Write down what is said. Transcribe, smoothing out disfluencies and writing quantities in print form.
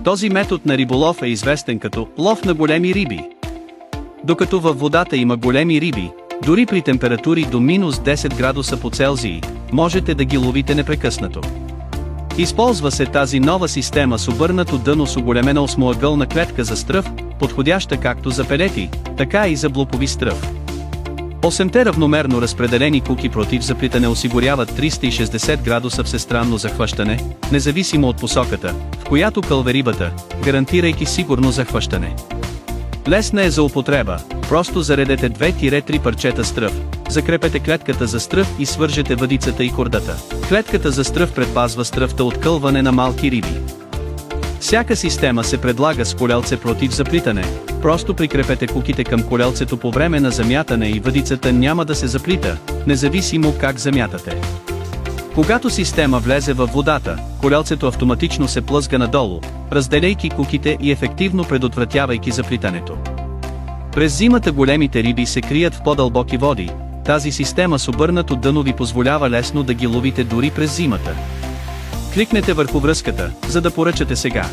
Този метод на риболов е известен като лов на големи риби. Докато във водата има големи риби, дори при температури до минус 10 градуса по Целзий, можете да ги ловите непрекъснато. Използва се тази нова система с обърнато дъно с оголемена осмоъгълна клетка за стръв, подходяща както за пелети, така и за блокови стръв. 8-те равномерно разпределени куки против заплитане осигуряват 360 градуса всестранно захващане, независимо от посоката, в която кълве рибата, гарантирайки сигурно захващане. Лесна е за употреба, просто заредете 2-3 парчета стръв, закрепете клетката за стръв и свържете въдицата и кордата. Клетката за стръв предпазва стръвта от кълване на малки риби. Всяка система се предлага с колелце против заплитане, просто прикрепете куките към колелцето по време на замятане и въдицата няма да се заплита, независимо как замятате. Когато система влезе във водата, колелцето автоматично се плъзга надолу, разделяйки куките и ефективно предотвратявайки заплитането. През зимата големите риби се крият в по-дълбоки води, тази система с обърнато дъно ви позволява лесно да ги ловите дори през зимата. Кликнете върху връзката, за да поръчате сега.